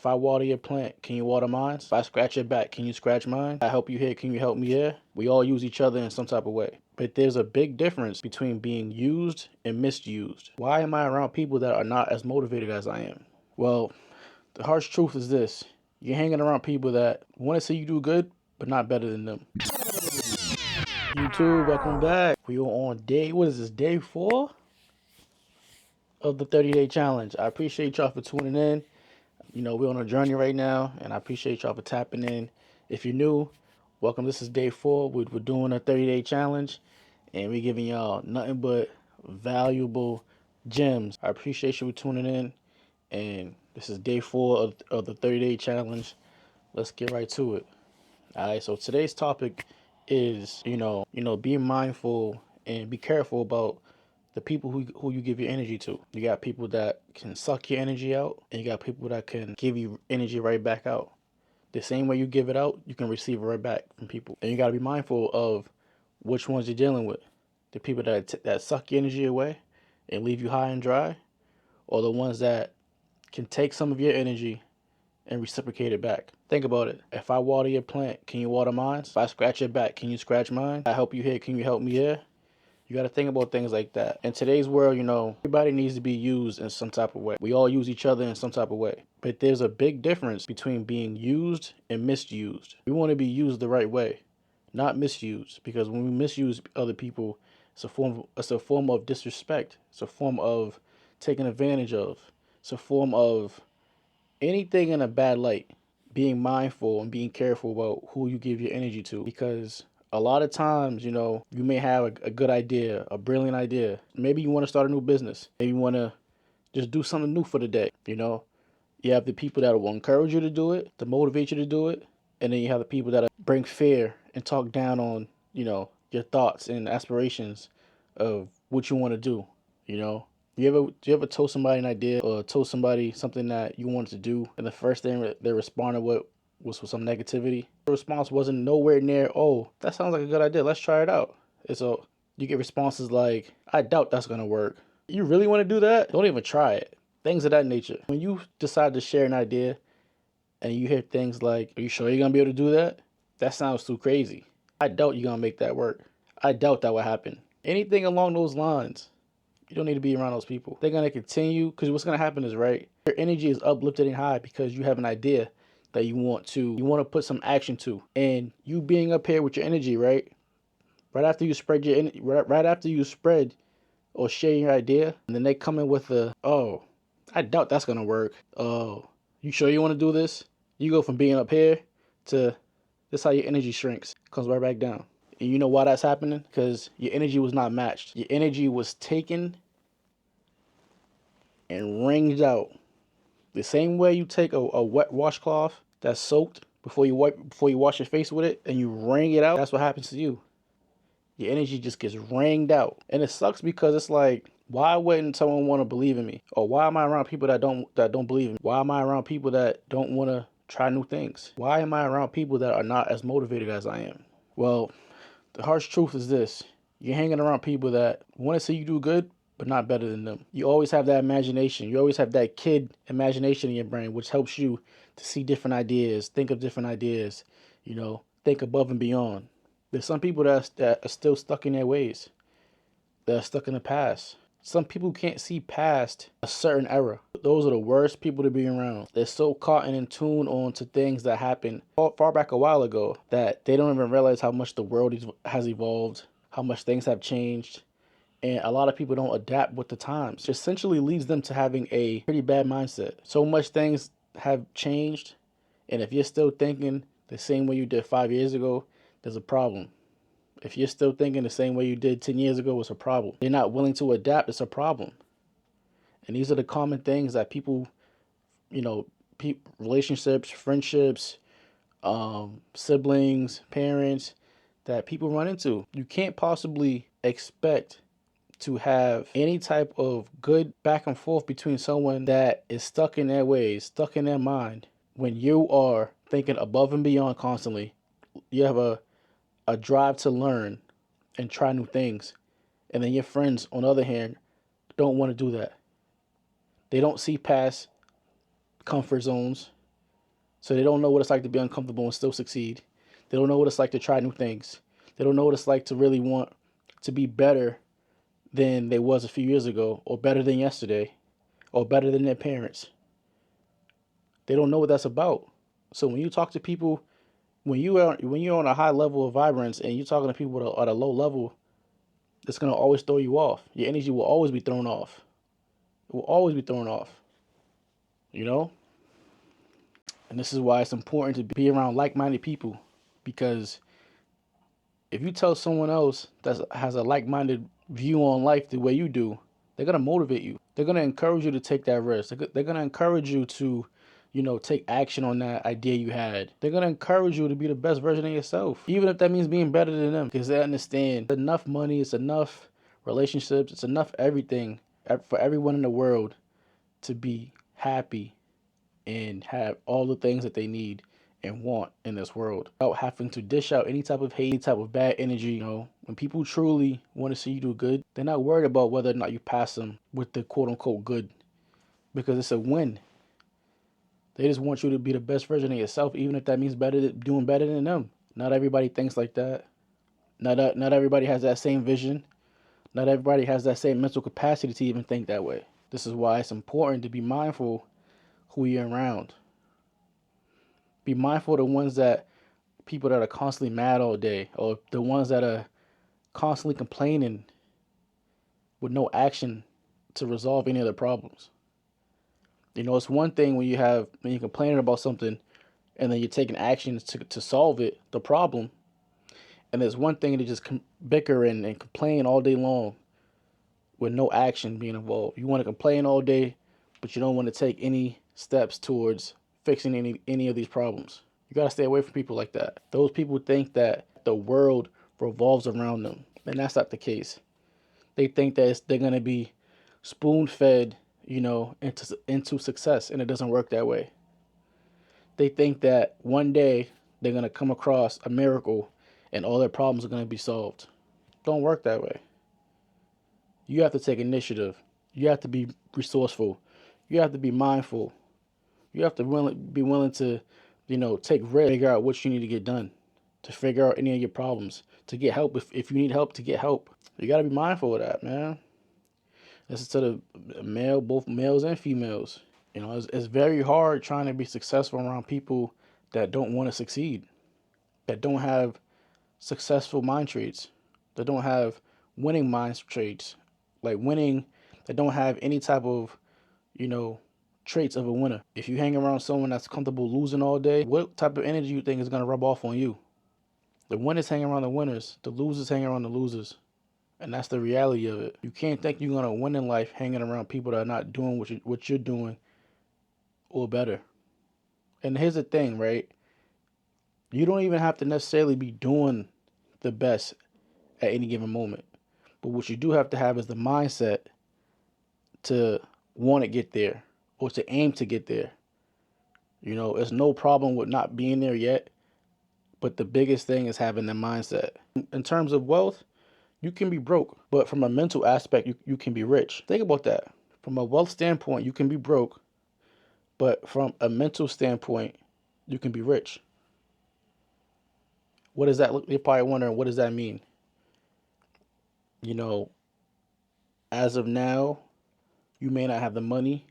If I water your plant, can you water mine? If I scratch your back, can you scratch mine? If I help you here, can you help me here? We all use each other in some type of way. But there's a big difference between being used and misused. Why am I around people that are not as motivated as I am? Well, the harsh truth is this. You're hanging around people that want to see you do good, but not better than them. YouTube, welcome back. We are on day 4 of the 30-day challenge. I appreciate y'all for tuning in. We're on a journey right now, and I appreciate y'all for tapping in. If you're new, welcome. This is day 4. We're doing a 30-day challenge, and we're giving y'all nothing but valuable gems. I appreciate you for tuning in, and this is day 4 of the 30-day challenge. Let's get right to it. All right, so today's topic is, being mindful and be careful about the people who you give your energy to. You got people that can suck your energy out, and you got people that can give you energy right back out. The same way you give it out, you can receive it right back from people. And you got to be mindful of which ones you're dealing with. The people that suck your energy away and leave you high and dry, or the ones that can take some of your energy and reciprocate it back. Think about it. If I water your plant, can you water mine? If I scratch your back, can you scratch mine? If I help you here, can you help me here? You got to think about things like that. In today's world, everybody needs to be used in some type of way. We all use each other in some type of way. But there's a big difference between being used and misused. We want to be used the right way, not misused. Because when we misuse other people, it's a form of disrespect. It's a form of taking advantage of. It's a form of anything in a bad light. Being mindful and being careful about who you give your energy to, because a lot of times, you may have a good idea, a brilliant idea. Maybe you want to start a new business. Maybe you want to just do something new for the day. You have the people that will encourage you to do it, to motivate you to do it. And then you have the people that bring fear and talk down on, your thoughts and aspirations of what you want to do. Do you ever told somebody an idea or told somebody something that you wanted to do, and the first thing they responded with was with some negativity? The response wasn't nowhere near, oh, that sounds like a good idea, let's try it out. And so you get responses like, I doubt that's going to work. You really want to do that? Don't even try it. Things of that nature. When you decide to share an idea and you hear things like, are you sure you're going to be able to do that? That sounds too crazy. I doubt you're going to make that work. I doubt that will happen. Anything along those lines. You don't need to be around those people. They're going to continue, because what's going to happen is, right, your energy is uplifted and high because you have an idea that you want to put some action to. And you being up here with your energy, right after you spread right after you spread or share your idea, and then they come in with oh, I doubt that's going to work. Oh, you sure you want to do this? You go from being up here to this, how your energy shrinks, comes right back down. And you know why that's happening? Because your energy was not matched. Your energy was taken and wringed out. The same way you take a wet washcloth that's soaked before you wash your face with it, and you wring it out, that's what happens to you. Your energy just gets wringed out. And it sucks because it's like, why wouldn't someone want to believe in me? Or why am I around people that don't believe in me? Why am I around people that don't want to try new things? Why am I around people that are not as motivated as I am? Well, the harsh truth is this. You're hanging around people that want to see you do good, but not better than them. You always have that imagination. You always have that kid imagination in your brain, which helps you to see different ideas, think of different ideas, think above and beyond. There's some people that are still stuck in their ways, that are stuck in the past. Some people can't see past a certain era. Those are the worst people to be around. They're so caught and in tune on to things that happened far back a while ago that they don't even realize how much the world has evolved, how much things have changed. And a lot of people don't adapt with the times. It essentially leads them to having a pretty bad mindset. So much things have changed. And if you're still thinking the same way you did 5 years ago, there's a problem. If you're still thinking the same way you did 10 years ago, it's a problem. You're not willing to adapt, it's a problem. And these are the common things that people, relationships, friendships, siblings, parents, that people run into. You can't possibly expect to have any type of good back and forth between someone that is stuck in their ways, stuck in their mind, when you are thinking above and beyond constantly. You have a drive to learn and try new things. And then your friends, on the other hand, don't want to do that. They don't see past comfort zones. So they don't know what it's like to be uncomfortable and still succeed. They don't know what it's like to try new things. They don't know what it's like to really want to be better than they was a few years ago, or better than yesterday, or better than their parents. They don't know what that's about. So when you talk to people, when you're on a high level of vibrance and you're talking to people at a low level, it's gonna always throw you off. Your energy will always be thrown off. It will always be thrown off. You know? And this is why it's important to be around like-minded people, because if you tell someone else that has a like-minded view on life the way you do, they're gonna motivate you. They're gonna encourage you to take that risk. They're gonna encourage you to, take action on that idea you had. They're gonna encourage you to be the best version of yourself, even if that means being better than them, because they understand it's enough money, it's enough relationships, it's enough everything for everyone in the world to be happy and have all the things that they need and want in this world without having to dish out any type of hate, any type of bad energy. When people truly want to see you do good, they're not worried about whether or not you pass them with the quote unquote good, because it's a win. They just want you to be the best version of yourself, even if that means doing better than them. Not everybody thinks like that. Not everybody has that same vision. Not everybody has that same mental capacity to even think that way. This is why it's important to be mindful who you're around. Be mindful of the ones that people that are constantly mad all day, or the ones that are constantly complaining with no action to resolve any of the problems. It's one thing when you're complaining about something and then you're taking action to solve the problem. And there's one thing to just bicker and complain all day long with no action being involved. You want to complain all day, but you don't want to take any steps towards fixing any of these problems. You got to stay away from people like that. Those people think that the world revolves around them, and that's not the case. They think that they're going to be spoon-fed, into success, and it doesn't work that way. They think that one day they're going to come across a miracle and all their problems are going to be solved. Don't work that way. You have to take initiative. You have to be resourceful. You have to be mindful. You have to be willing to, take risks, figure out what you need to get done, to figure out any of your problems, to get help if you need help, to get help. You got to be mindful of that, man. This is to the both males and females. It's very hard trying to be successful around people that don't want to succeed, that don't have successful mind traits, that don't have winning mind traits, like winning, that don't have any type of, you know, traits of a winner. If you hang around someone that's comfortable losing all day, what type of energy you think is going to rub off on you? The winners hang around the winners, the losers hang around the losers. And that's the reality of it. You can't think you're going to win in life hanging around people that are not doing what you're doing or better. And here's the thing, right? You don't even have to necessarily be doing the best at any given moment. But what you do have to have is the mindset to want to get there or to aim to get there. It's no problem with not being there yet, but the biggest thing is having the mindset. In terms of wealth, you can be broke, but from a mental aspect, you can be rich. Think about that. From a wealth standpoint, you can be broke, but from a mental standpoint, you can be rich. What does that look? You're probably wondering, what does that mean? You know, as of now, you may not have the money,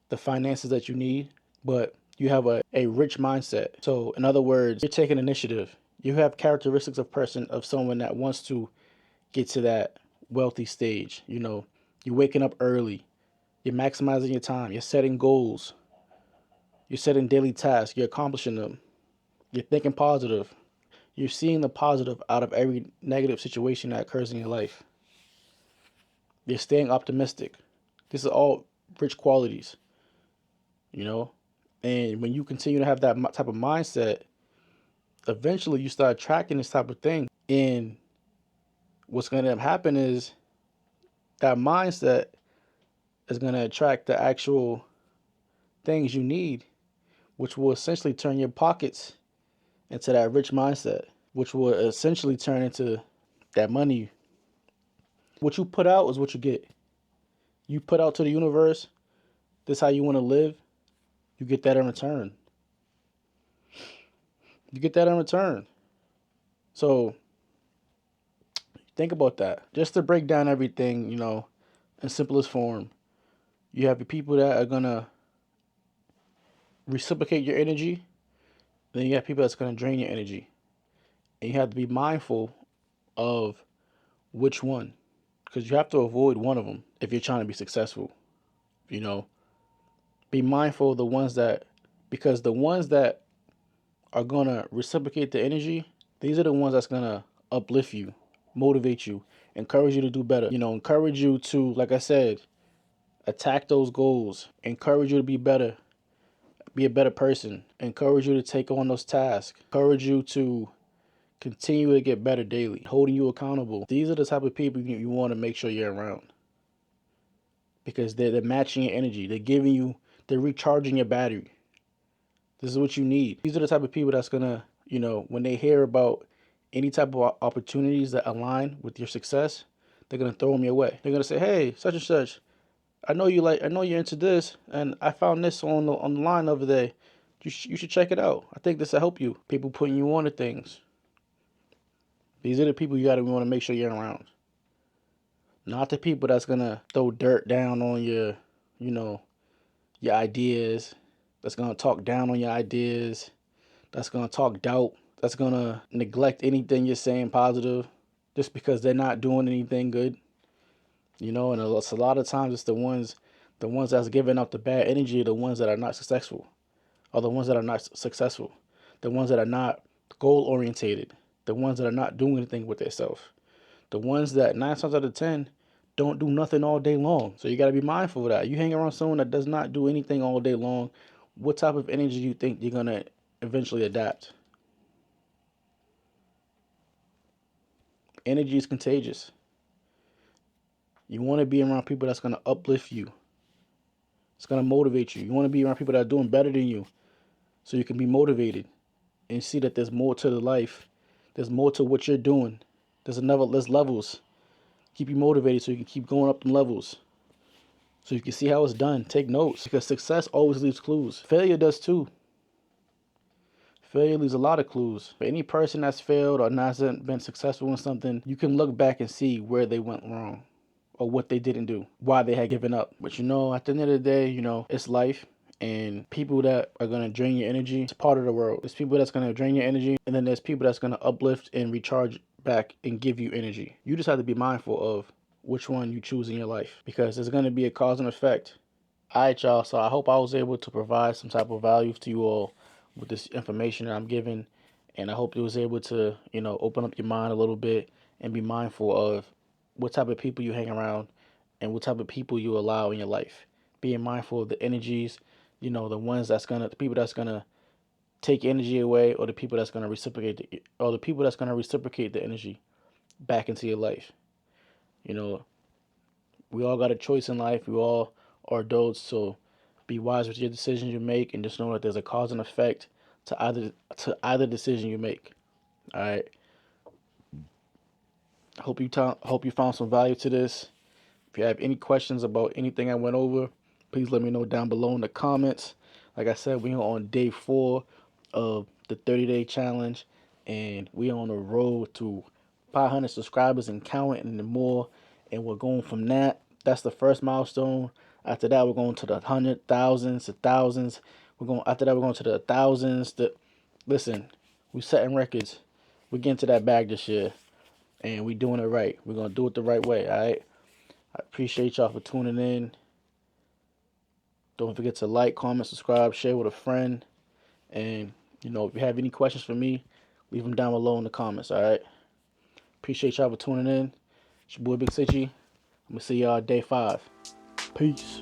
the finances that you need, but you have a rich mindset. So in other words, you're taking initiative. You have characteristics of someone that wants to get to that wealthy stage. You're waking up early. You're maximizing your time. You're setting goals. You're setting daily tasks. You're accomplishing them. You're thinking positive. You're seeing the positive out of every negative situation that occurs in your life. You're staying optimistic. This is all rich qualities, And when you continue to have that type of mindset, eventually you start attracting this type of thing. And what's going to happen is that mindset is going to attract the actual things you need, which will essentially turn your pockets into that rich mindset, which will essentially turn into that money. What you put out is what you get. You put out to the universe, this is how you want to live, you get that in return. You get that in return. So think about that. Just to break down everything, in simplest form, you have the people that are gonna reciprocate your energy, then you have people that's gonna drain your energy. And you have to be mindful of which one. Because you have to avoid one of them if you're trying to be successful. You know, be mindful of the ones that, because the ones that are gonna reciprocate the energy, these are the ones that's gonna uplift you, motivate you, encourage you to do better. Encourage you to, like I said, attack those goals, encourage you to be better, be a better person, encourage you to take on those tasks, encourage you to continue to get better daily, holding you accountable. These are the type of people you want to make sure you're around, because they're matching your energy. They're recharging your battery. This is what you need. These are the type of people that's gonna, when they hear about any type of opportunities that align with your success, they're gonna throw them your way. They're gonna say, "Hey, such and such, I know you're into this, and I found this on the line over there. You should check it out. I think this will help you." People putting you on to things. These are the people you want to make sure you're around. Not the people that's gonna throw dirt down on your ideas. That's gonna talk down on your ideas. That's gonna talk doubt. That's gonna neglect anything you're saying positive, just because they're not doing anything good. And it's a lot of times it's the ones that's giving out the bad energy are the ones that are not successful, or the ones that are not successful, the ones that are not goal orientated, the ones that are not doing anything with themselves, the ones that 9 times out of 10 don't do nothing all day long. So you got to be mindful of that. You hang around someone that does not do anything all day long, what type of energy do you think you're gonna eventually adapt? Energy is contagious. You want to be around people that's gonna uplift you. It's gonna motivate you. You want to be around people that are doing better than you, so you can be motivated and see that there's more to the life. There's more to what you're doing. There's levels. Keep you motivated so you can keep going up them levels. So you can see how it's done. Take notes, because success always leaves clues. Failure does too. Failure leaves a lot of clues. For any person that's failed or hasn't been successful in something, you can look back and see where they went wrong, or what they didn't do, why they had given up. But at the end of the day, it's life. And people that are going to drain your energy, it's part of the world. There's people that's going to drain your energy, and then there's people that's going to uplift and recharge back and give you energy. You just have to be mindful of which one you choose in your life, because there's going to be a cause and effect. All right, y'all. So I hope I was able to provide some type of value to you all with this information that I'm giving. And I hope it was able to, open up your mind a little bit and be mindful of what type of people you hang around and what type of people you allow in your life. Being mindful of the energies, the people that's gonna take energy away, or the people that's gonna reciprocate the energy back into your life. You know, we all got a choice in life. We all are adults, so be wise with your decisions you make, and just know that there's a cause and effect to either decision you make. All right. Hope you found some value to this. If you have any questions about anything I went over, please let me know down below in the comments. Like I said, we are on day 4 of the 30-day challenge, and we are on the road to 500 subscribers and counting and more. And we're going from that. That's the first milestone. After that, we're going to the thousands, the thousands. After that, we're going to the thousands. Listen, we setting records. We're getting to that bag this year, and we doing it right. We're gonna do it the right way. All right. I appreciate y'all for tuning in. Don't forget to like, comment, subscribe, share with a friend. And, if you have any questions for me, leave them down below in the comments, all right? Appreciate y'all for tuning in. It's your boy Big Sitchy. I'm going to see y'all day 5. Peace.